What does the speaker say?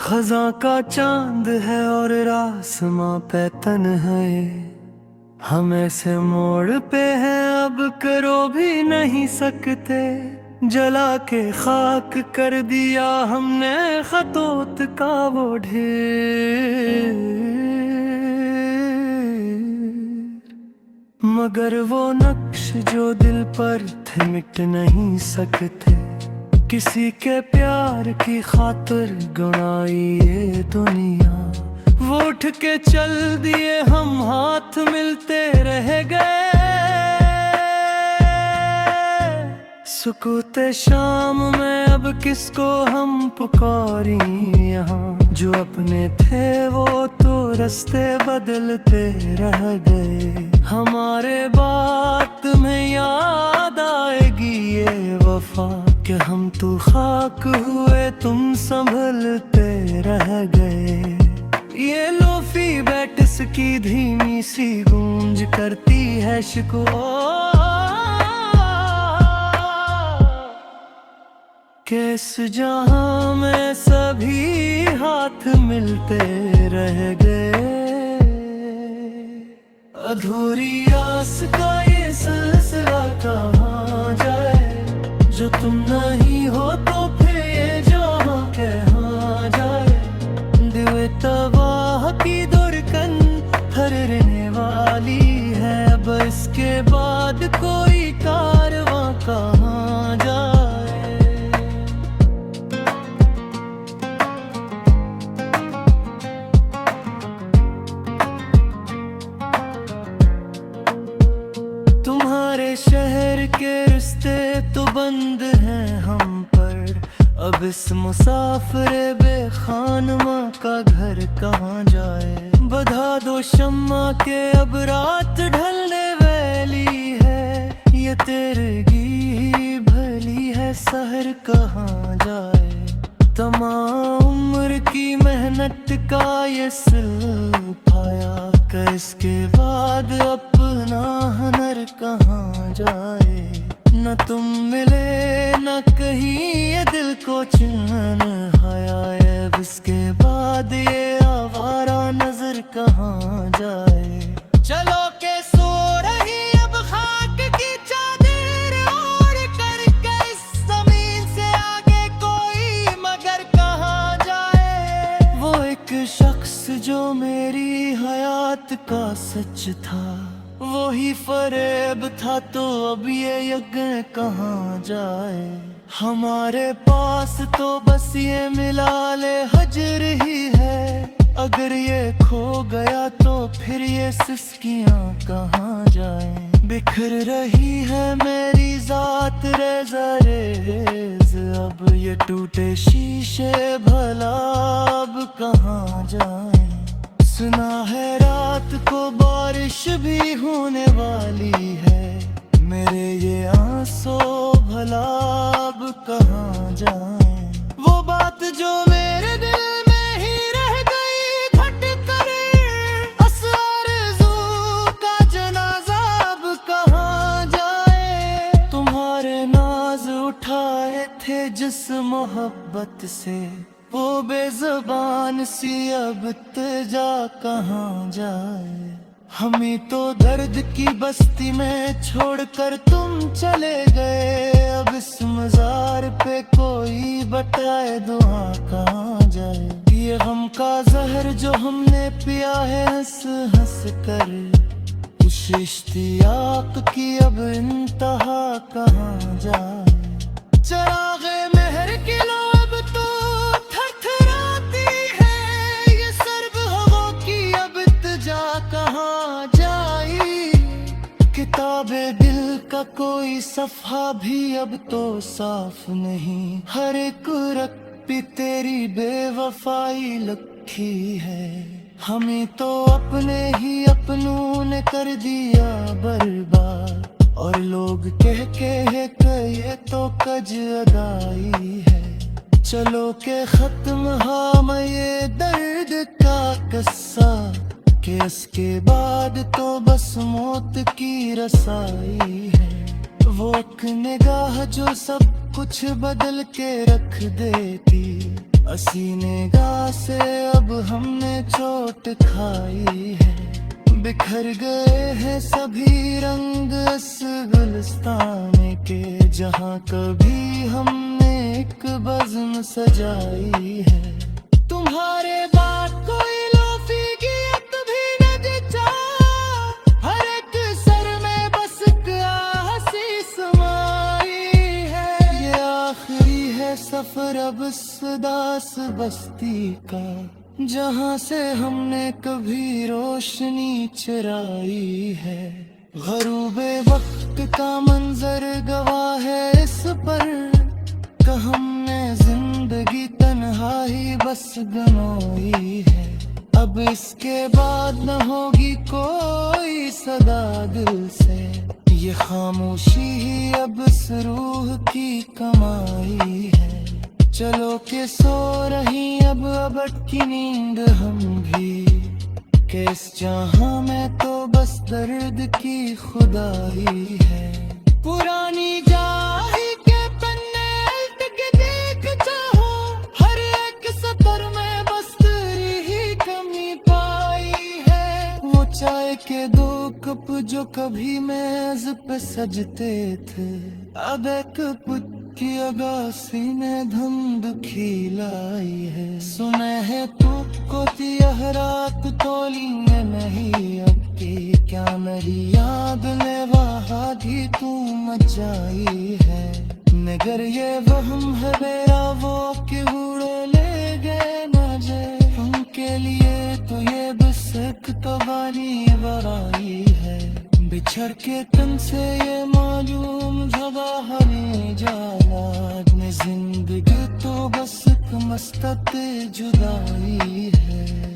खजा का चांद है और आसमां पे तन है। हम ऐसे मोड़ पे हैं अब करो भी नहीं सकते। जला के खाक कर दिया हमने खतोत का वो ढेर, मगर वो नक्श जो दिल पर थे मिट नहीं सकते। किसी के प्यार की खातिर गुनाई ये दुनिया, वो उठ के चल दिए हम हाथ मिलते रह गए। सुकूते शाम में अब किसको हम पुकारी यहाँ, जो अपने थे वो तो रास्ते बदलते रह गए। हमारे बात में याद आएगी ये वफा, कि हम तो खाक हुए तुम संभलते रह गए। ये लोफी बैटस की धीमी सी गूंज करती है शिकवा, किस जहां में सभी हाथ मिलते रह गए। अधूरी आस का ये सिलसिला कहाँ जाए, जो तुम नहीं हो तो फिर ये जहां कहाँ जाए। दिल तबाह की धड़कन ठहरने वाली है, अब इसके बाद कोई कारवां कहाँ जाए। तुम्हारे शहर के रिश्ते तो बंद हैं हम पर, अब इस मुसाफिर बेखानमा का घर कहाँ जाए। बधा दो शम्मा के अब रात ढलने वाली है, ये तेरगी भली है सहर कहाँ जाए। तमाम उम्र की मेहनत का ये सिलफाया, कि इसके बाद अपना हुनर कहाँ जाए। न तुम मिले न कहीं ये दिल को चैन आया, अब इसके बाद ये आवारा नजर कहाँ जाए। चलो के सो रही अब खाक की चादर और करके इस जमीन से आगे कोई मगर कहाँ जाए। वो एक शख्स जो मेरी हयात का सच था, वो ही फरेब था, तो अब ये यज्ञ कहाँ जाए। हमारे पास तो बस ये मिलाले हजर ही है, अगर ये खो गया तो फिर ये सिस्कियाँ कहाँ जाए। बिखर रही है मेरी जात रेज़ा रेज़, अब ये टूटे शीशे भला अब कहाँ जाए। सुना है रात को बारिश भी होने वाली है, मेरे ये आंसू भला अब कहाँ जाए। वो बात जो मेरे दिल में ही रह गई घट कर, अस आरज़ू का जनाजा अब कहाँ जाए। तुम्हारे नाज उठाए थे जिस मोहब्बत से, वो बेज़बान सी अब इत्तेजा कहाँ जाए। हमें तो दर्द की बस्ती में छोड़कर तुम चले गए, अब इस मज़ार पे कोई बताए दुआ कहाँ जाए। ये गम का जहर जो हमने पिया है हंस हंस कर, उस इश्तियाक की अब इंतहा कहाँ जाए। चराग़े मेहर की लो अब तो थरथराती है, ये सर्द हवा की अब इत्तेजा कहाँ जाई। किताबे दिल का कोई सफ़हा भी अब तो साफ नहीं, हर एक रख पे तेरी बेवफाई लिखी है। हमें तो अपने ही अपनों ने कर दिया बर्बाद, और लोग कह के है कि ये तो कज अदाई है। चलो के खत्म हम ये दर्द का किस्सा, कि इसके बाद तो बस मौत की रसाई है। वो एक निगाह जो सब कुछ बदल के रख देती, असी निगाह से अब हमने चोट खाई है, बिखर गए हैं सभी रंग इस गुलिस्तान के, जहाँ कभी हमने एक बज़्म सजाई है। तुम्हारे बाद कोई लोफी की भी न जचा, हर एक सर में बस हंसी समाई है। ये आखिरी है सफर अब इस दास बस्ती का, जहाँ से हमने कभी रोशनी चुराई है। गरूबे वक्त का मंजर गवाह है इस पर, कि हमने जिंदगी तन्हाई बस गनोई है। अब इसके बाद न होगी कोई सदा दिल से, ये खामोशी ही अब इस रूह की कमाई है। चलो के सो रही अब अटकी नींद हम भी, कि इस जहां में तो बस दर्द की खुदाई है। पुरानी जाही के पन्ने उल्ट के देख चाहो, हर एक सतर में बस तेरी ही कमी पाई है। वो चाय के 2 कप जो कभी मेज पे सजते थे, अब एक पुत की अगासी ने धुंध खिलाई है। सुने है तू को रात तोली में नहीं अब की, क्या मेरी याद ने वहाँ भी तू मचाई है। मगर ये वहम है मेरा वो कि उड़े ले गए न जाए, उनके लिए तो ये बस एक कवानी बराई है। बिछड़ के तन से ये मालूम जगह हमें जाला, जिंदगी तो बस एक मस्तत जुदाई है।